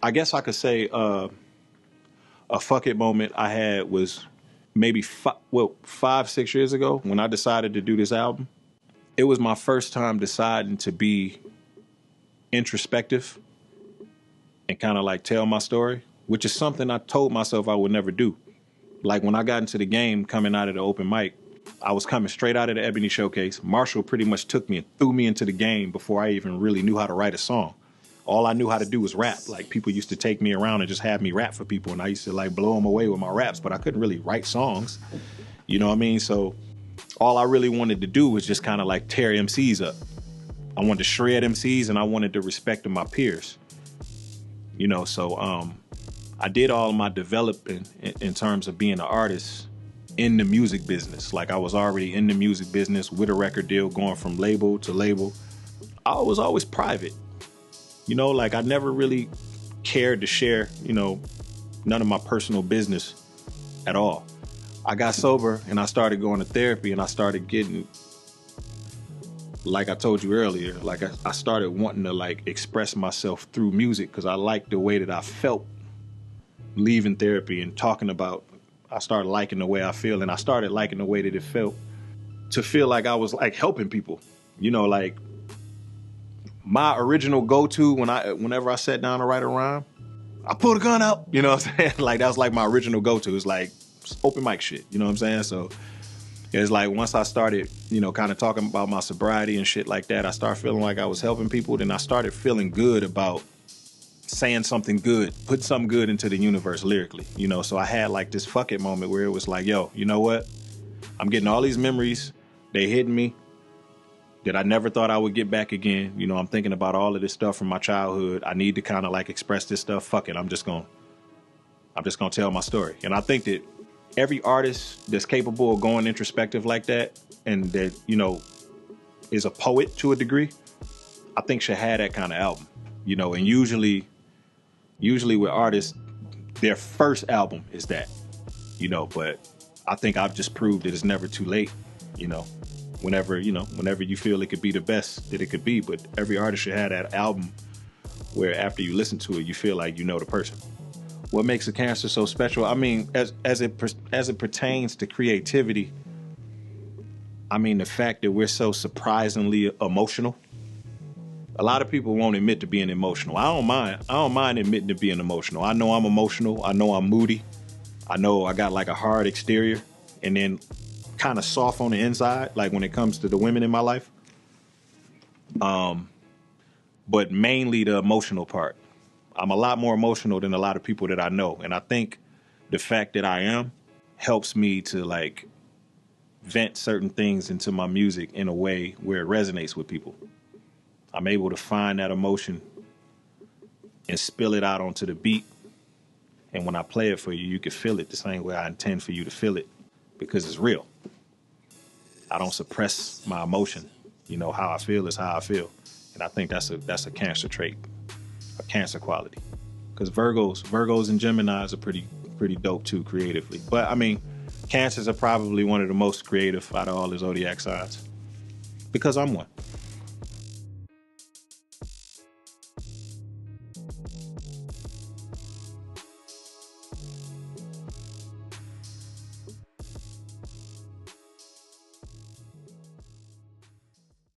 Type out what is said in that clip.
I guess I could say a fuck it moment I had was maybe 5, 6 years ago when I decided to do this album. It was my first time deciding to be introspective and kind of like tell my story, which is something I told myself I would never do. Like when I got into the game coming out of the open mic, I was coming straight out of the Ebony Showcase. Marshall pretty much took me and threw me into the game before I even really knew how to write a song. All I knew how to do was rap. Like people used to take me around and just have me rap for people, and I used to like blow them away with my raps, but I couldn't really write songs. You know what I mean? So all I really wanted to do was just kind of like tear MCs up. I wanted to shred MCs and I wanted the respect of my peers. You know, so I did all of my developing in terms of being an artist in the music business. Like I was already in the music business with a record deal, going from label to label. I was always private. You know, like I never really cared to share, you know, none of my personal business at all. I got sober and I started going to therapy, and I started getting, like I told you earlier, like I started wanting to like express myself through music because I liked the way that I felt leaving therapy and talking about. I started liking the way I feel, and I started liking the way that it felt to feel like I was like helping people. You know, like my original go-to whenever I sat down to write a rhyme, I pulled a gun out. You know what I'm saying? Like that was like my original go-to. It's like open mic shit. You know what I'm saying? So it's like once I started, you know, kind of talking about my sobriety and shit like that, I started feeling like I was helping people. Then I started feeling good about saying something good, put something good into the universe lyrically, you know? So I had like this fuck it moment where it was like, yo, you know what? I'm getting all these memories. They hitting me that I never thought I would get back again. You know, I'm thinking about all of this stuff from my childhood. I need to kind of like express this stuff. Fuck it. I'm just gonna tell my story. And I think that every artist that's capable of going introspective like that and that, you know, is a poet to a degree, I think should have that kind of album, you know. And usually with artists, their first album is that, you know, but I think I've just proved that it's never too late, you know, whenever you feel it could be the best that it could be. But every artist should have that album where after you listen to it, you feel like you know the person. What makes a Cancer so special? I mean, as it pertains to creativity, I mean, the fact that we're so surprisingly emotional. A lot of people won't admit to being emotional. I don't mind admitting to being emotional. I know I'm emotional. I know I'm moody. I know I got like a hard exterior and then kind of soft on the inside, like when it comes to the women in my life. But mainly the emotional part. I'm a lot more emotional than a lot of people that I know. And I think the fact that I am helps me to like vent certain things into my music in a way where it resonates with people. I'm able to find that emotion and spill it out onto the beat. And when I play it for you, you can feel it the same way I intend for you to feel it because it's real. I don't suppress my emotion. You know, how I feel is how I feel. And I think that's a Cancer trait, a Cancer quality. Because Virgos and Geminis are pretty dope too creatively. But I mean, Cancers are probably one of the most creative out of all the zodiac signs because I'm one.